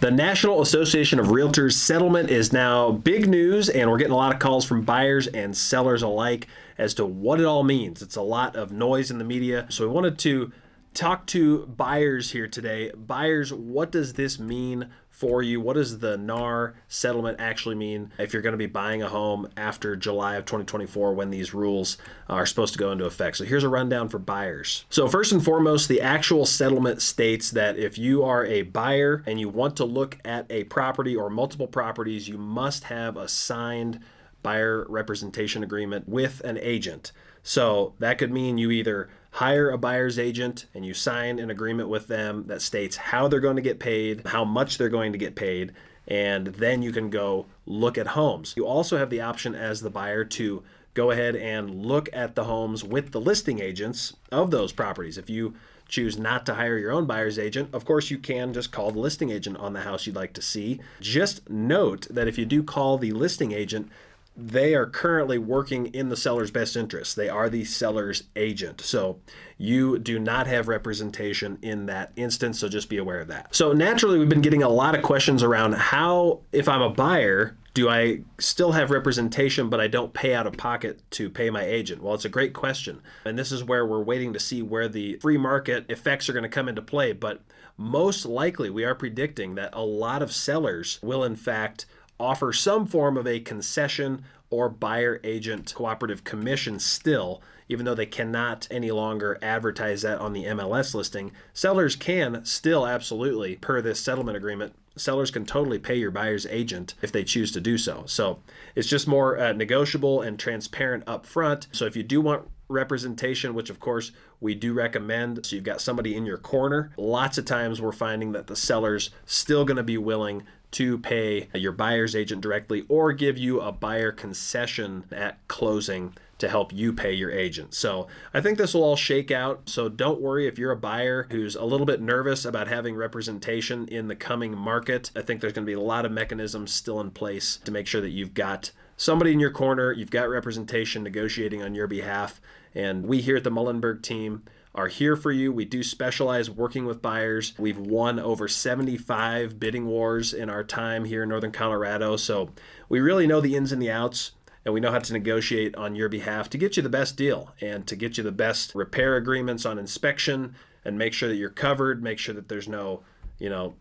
The National Association of Realtors settlement is now big news, and we're getting a lot of calls from buyers and sellers alike as to what it all means. It's a lot of noise in the media, so we wanted to talk to buyers here today. Buyers, what does this mean for you? What does the NAR settlement actually mean if you're going to be buying a home after July of 2024 when these rules are supposed to go into effect? So here's a rundown for buyers. So first and foremost, the actual settlement states that if you are a buyer and you want to look at a property or multiple properties, you must have a signed buyer representation agreement with an agent. So that could mean you either hire a buyer's agent and you sign an agreement with them that states how they're going to get paid, how much they're going to get paid, and then you can go look at homes. You also have the option as the buyer to go ahead and look at the homes with the listing agents of those properties. If you choose not to hire your own buyer's agent, of course you can just call the listing agent on the house you'd like to see. Just note that if you do call the listing agent, they are currently working in the seller's best interest. They are the seller's agent. So you do not have representation in that instance, so just be aware of that. So naturally, we've been getting a lot of questions around how, if I'm a buyer, do I still have representation, but I don't pay out of pocket to pay my agent? Well, it's a great question. And this is where we're waiting to see where the free market effects are going to come into play. But most likely, we are predicting that a lot of sellers will, in fact, offer some form of a concession or buyer agent cooperative commission still, even though they cannot any longer advertise that on the MLS listing. Sellers can still absolutely, per this settlement agreement, sellers can totally pay your buyer's agent if they choose to do so. So it's just more negotiable and transparent up front. So if you do want representation, which of course we do recommend, so you've got somebody in your corner, lots of times we're finding that the seller's still going to be willing to pay your buyer's agent directly or give you a buyer concession at closing to help you pay your agent. So I think this will all shake out. So don't worry if you're a buyer who's a little bit nervous about having representation in the coming market. I think there's going to be a lot of mechanisms still in place to make sure that you've got somebody in your corner, you've got representation negotiating on your behalf. And we here at the Mullenberg team are here for you. We do specialize working with buyers. We've won over 75 bidding wars in our time here in Northern Colorado. So we really know the ins and the outs, and we know how to negotiate on your behalf to get you the best deal and to get you the best repair agreements on inspection and make sure that you're covered, make sure that there's no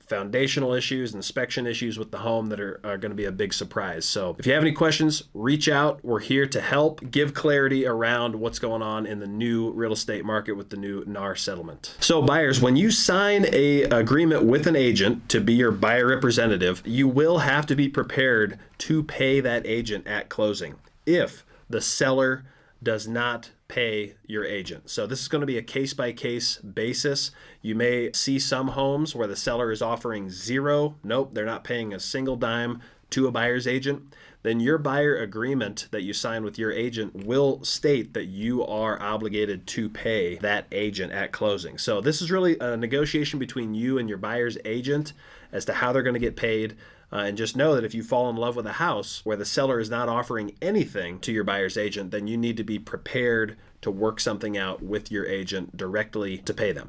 foundational issues, inspection issues with the home that are going to be a big surprise. So if you have any questions, reach out. We're here to help give clarity around what's going on in the new real estate market with the new NAR settlement. So buyers, when you sign a agreement with an agent to be your buyer representative, you will have to be prepared to pay that agent at closing if the seller does not pay your agent. So this is going to be a case-by-case basis. You may see some homes where the seller is offering zero. Nope, they're not paying a single dime to a buyer's agent. Then your buyer agreement that you sign with your agent will state that you are obligated to pay that agent at closing. So this is really a negotiation between you and your buyer's agent as to how they're going to get paid. And just know that if you fall in love with a house where the seller is not offering anything to your buyer's agent, then you need to be prepared to work something out with your agent directly to pay them.